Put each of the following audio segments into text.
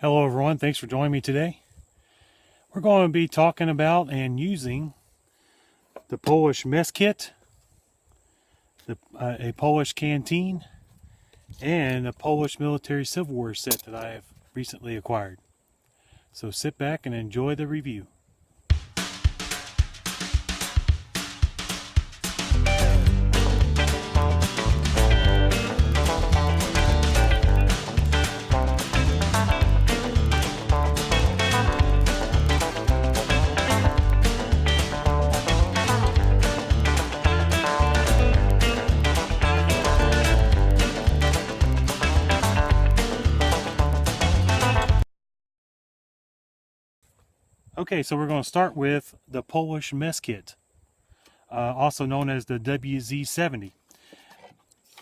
Hello everyone, thanks for joining me today. We're going to be talking about and using the Polish mess kit, a Polish canteen, and a Polish military silverware set that I have recently acquired. So sit back and enjoy the review. Okay, so we're going to start with the Polish mess kit, also known as the WZ-70.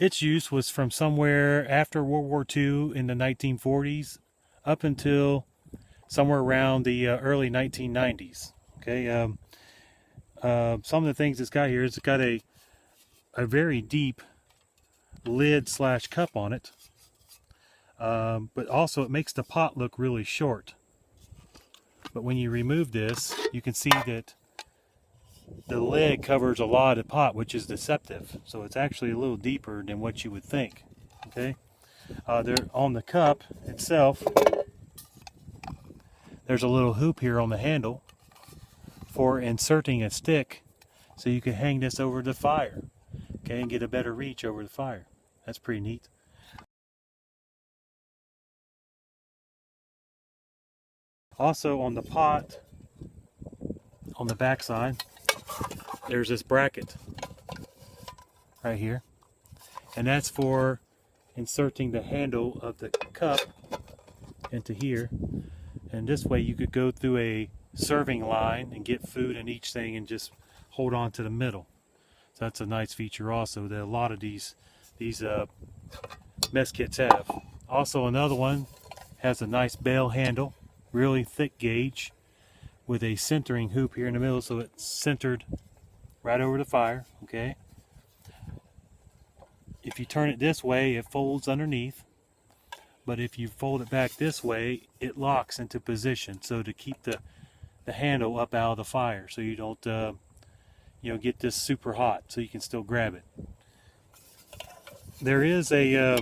Its use was from somewhere after World War II in the 1940s up until somewhere around the early 1990s. Okay, some of the things it's got here is it's got a very deep lid / cup on it, but also it makes the pot look really short. But when you remove this, you can see that the lid covers a lot of the pot, which is deceptive. So it's actually a little deeper than what you would think. Okay, there on the cup itself, there's a little hoop here on the handle for inserting a stick, so you can hang this over the fire, okay, and get a better reach over the fire. That's pretty neat. Also on the pot, on the back side, there's this bracket right here, and that's for inserting the handle of the cup into here, and this way you could go through a serving line and get food in each thing and just hold on to the middle. So that's a nice feature also that a lot of these mess kits have. Also another one has a nice bell handle, really thick gauge, with a centering hoop here in the middle, so it's centered right over the fire. Okay, if you turn it this way, it folds underneath, but if you fold it back this way, it locks into position, so to keep the handle up out of the fire, so you don't get this super hot, so you can still grab it. There is a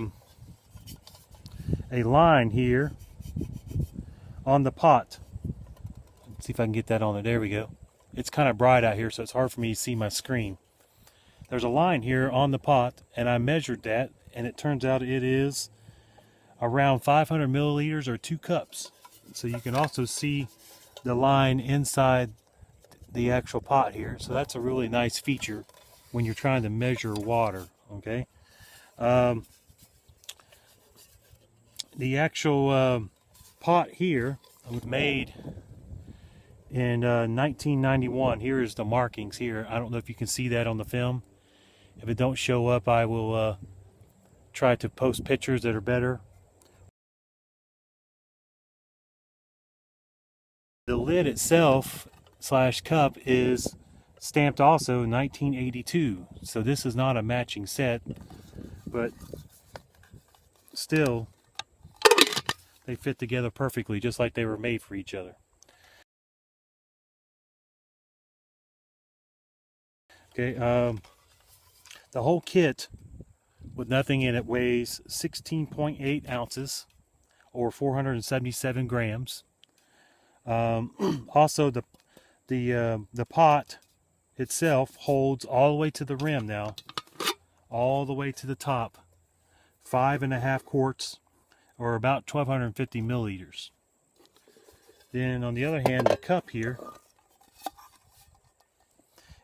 line here on the pot. Let's see if I can get that on there. There we go. It's kind of bright out here, so it's hard for me to see my screen. There's a line here on the pot, and I measured that, and it turns out it is around 500 milliliters or 2 cups. So you can also see the line inside the actual pot here. So that's a really nice feature when you're trying to measure water. Okay. The actual pot here was made in 1991. Here is the markings here. I don't know if you can see that on the film. If it don't show up, I will try to post pictures that are better. The lid itself / cup is stamped also 1982. So this is not a matching set, but still they fit together perfectly, just like they were made for each other. Okay, the whole kit with nothing in it weighs 16.8 ounces or 477 grams. Also, the pot itself holds all the way to the rim now, all the way to the top, 5.5 quarts, or about 1,250 milliliters. Then on the other hand, the cup here,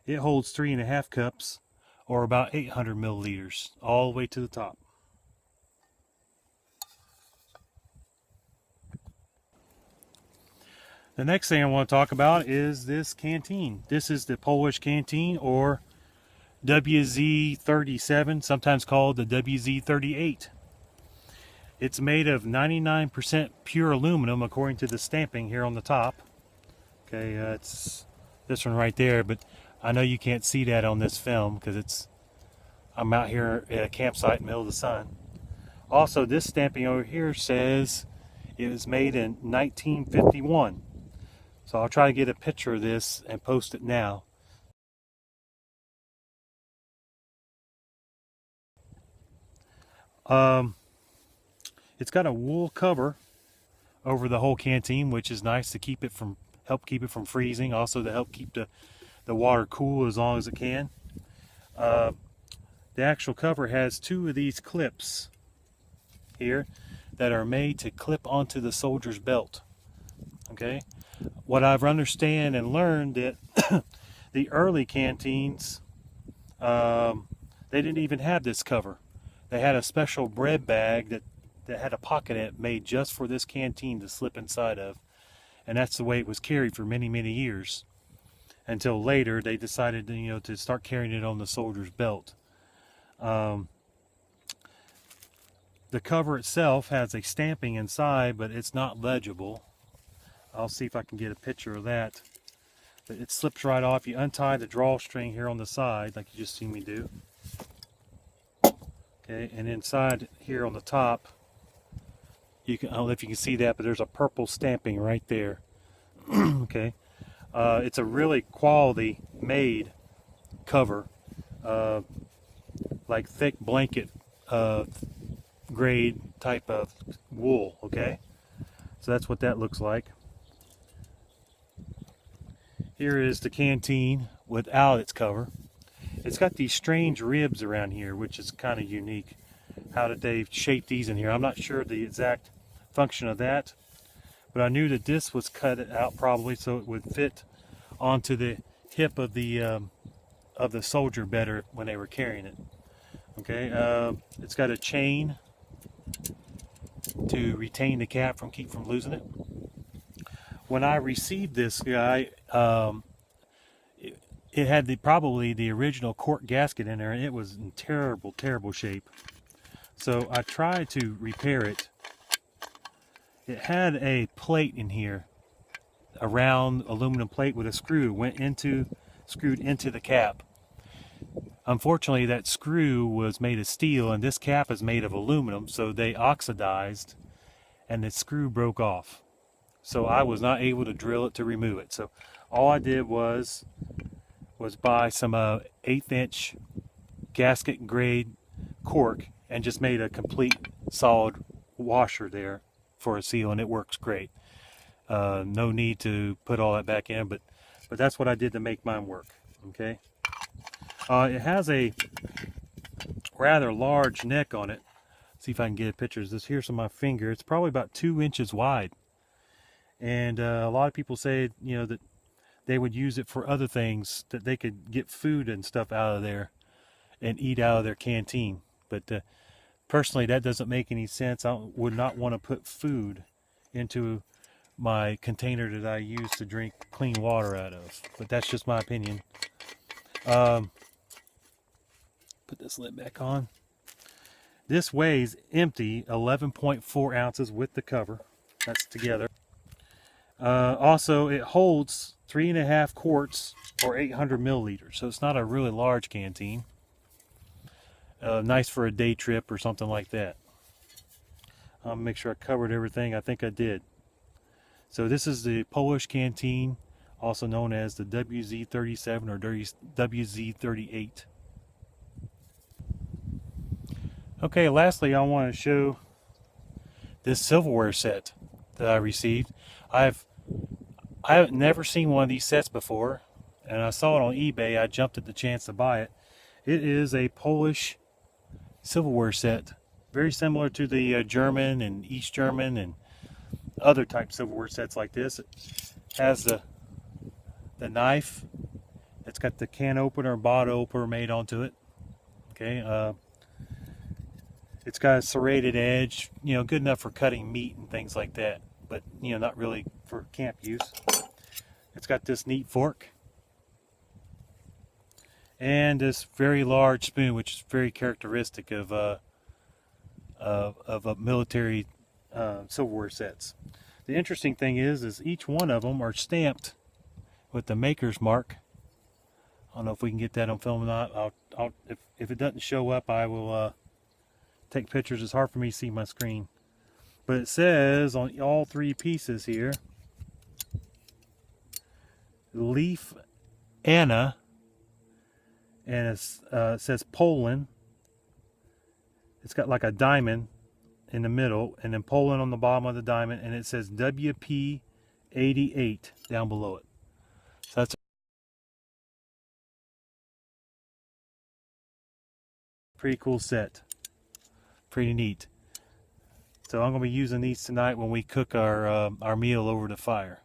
it holds 3.5 cups, or about 800 milliliters, all the way to the top. The next thing I want to talk about is this canteen. This is the Polish canteen, or WZ-37, sometimes called the WZ-38. It's made of 99% pure aluminum, according to the stamping here on the top. Okay, it's this one right there, but I know you can't see that on this film because I'm out here at a campsite in the middle of the sun. Also, this stamping over here says It was made in 1951. So I'll try to get a picture of this and post it now. It's got a wool cover over the whole canteen, which is nice to help keep it from freezing, also to help keep the water cool as long as it can. The actual cover has two of these clips here that are made to clip onto the soldier's belt. Okay, what I've understand and learned that the early canteens, they didn't even have this cover. They had a special bread bag that had a pocket in it made just for this canteen to slip inside of, and that's the way it was carried for many years, until later they decided to start carrying it on the soldier's belt. The cover itself has a stamping inside, but it's not legible. I'll see if I can get a picture of that. But it slips right off. You untie the drawstring here on the side, like you just seen me do. Okay, and inside here on the top, I don't know if you can see that, but there's a purple stamping right there. Okay, it's a really quality made cover, like thick blanket grade type of wool. Okay, so that's what that looks like. Here is the canteen without its cover. It's got these strange ribs around here, which is kind of unique. How did they shape these in here? I'm not sure the exact function of that, but I knew that this was cut out probably so it would fit onto the hip of the soldier better when they were carrying it. Okay, it's got a chain to retain the cap from losing it. When I received this guy, it had probably the original cork gasket in there, and it was in terrible shape. So I tried to repair it. It had a plate in here, a round aluminum plate with a screw screwed into the cap. Unfortunately, that screw was made of steel, and this cap is made of aluminum, so they oxidized, and the screw broke off. So I was not able to drill it to remove it. So all I did was buy some 1/8 inch gasket grade cork and just made a complete solid washer there for a seal, and it works great. No need to put all that back in, but that's what I did to make mine work. Okay. It has a rather large neck on it. See if I can get pictures. This here's on my finger. It's probably about 2 inches wide, and a lot of people say that they would use it for other things, that they could get food and stuff out of there and eat out of their canteen. But personally, that doesn't make any sense. I would not want to put food into my container that I use to drink clean water out of. But that's just my opinion. Put this lid back on. This weighs empty 11.4 ounces with the cover. That's together. Also, it holds 3.5 quarts or 800 milliliters. So it's not a really large canteen. Nice for a day trip or something like that. I'll make sure I covered everything. I think I did. So this is the Polish Canteen, also known as the WZ-37 or WZ-38. Okay, lastly, I want to show this silverware set that I received. I have never seen one of these sets before, and I saw it on eBay. I jumped at the chance to buy it. It is a Polish silverware set, very similar to the German and East German and other type silverware sets like this. It has the knife. It's got the can opener and bottle opener made onto it. Okay, it's got a serrated edge, good enough for cutting meat and things like that, but not really for camp use. It's got this neat fork and this very large spoon, which is very characteristic of military silverware sets. The interesting thing is each one of them are stamped with the maker's mark. I don't know if we can get that on film or not. If it doesn't show up, I will take pictures. It's hard for me to see my screen. But it says on all three pieces here, Leaf Anna, and it says Poland. It's got like a diamond in the middle, and then Poland on the bottom of the diamond, and it says WP88 down below it. So that's a pretty cool set. Pretty neat. So I'm going to be using these tonight when we cook our meal over the fire.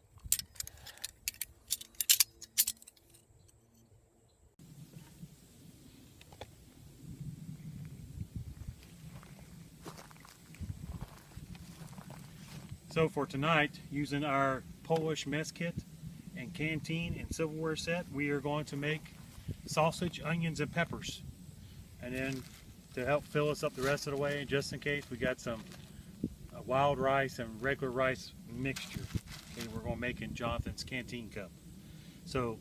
So for tonight, using our Polish mess kit and Canteen and Silverware set, we are going to make sausage, onions, and peppers. And then to help fill us up the rest of the way, just in case, we got some wild rice and regular rice mixture. Okay, we're going to make in Jonathan's Canteen cup. So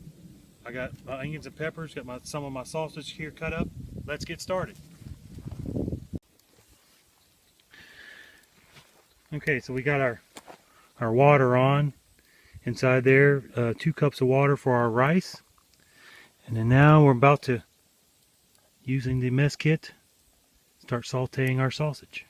I got my onions and peppers, got some of my sausage here cut up. Let's get started. Okay, so we got our water on inside there, 2 cups of water for our rice. And then now we're about to, using the mess kit, start sauteing our sausage.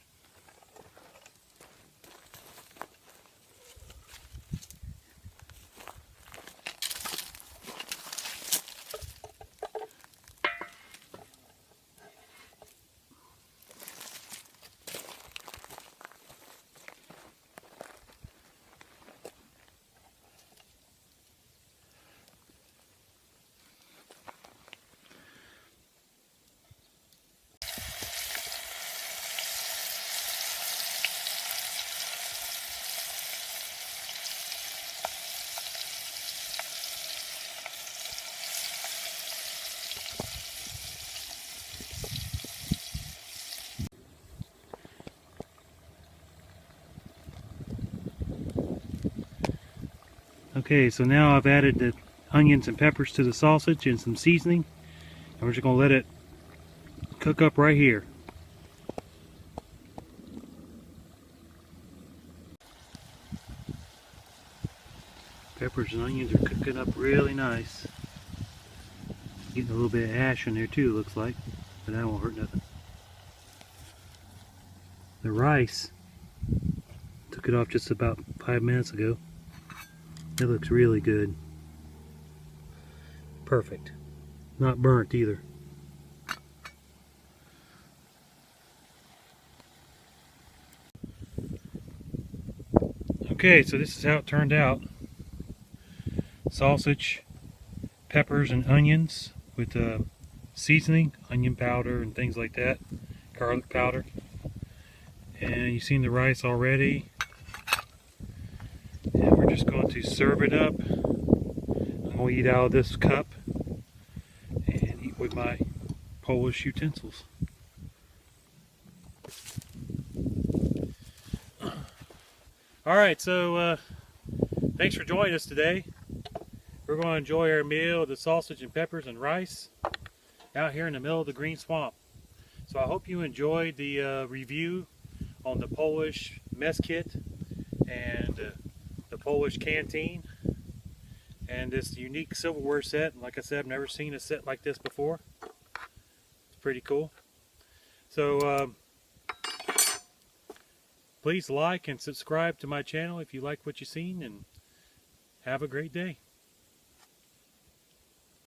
Okay, so now I've added the onions and peppers to the sausage and some seasoning, and we're just going to let it cook up right here. Peppers and onions are cooking up really nice. Getting a little bit of ash in there too, looks like, but that won't hurt nothing. The rice, took it off just about 5 minutes ago. It looks really good. Perfect. Not burnt either. Okay, so this is how it turned out. Sausage, peppers, and onions with seasoning, onion powder and things like that, garlic powder. And you've seen the rice already. And we're just going to serve it up. I'm going to eat out of this cup and eat with my Polish utensils. Alright, so thanks for joining us today. We're going to enjoy our meal of the sausage and peppers and rice out here in the middle of the green swamp. So I hope you enjoyed the review on the Polish mess kit and the Polish Canteen and this unique silverware set. Like I said, I've never seen a set like this before. It's pretty cool. So please like and subscribe to my channel if you like what you've seen, and have a great day.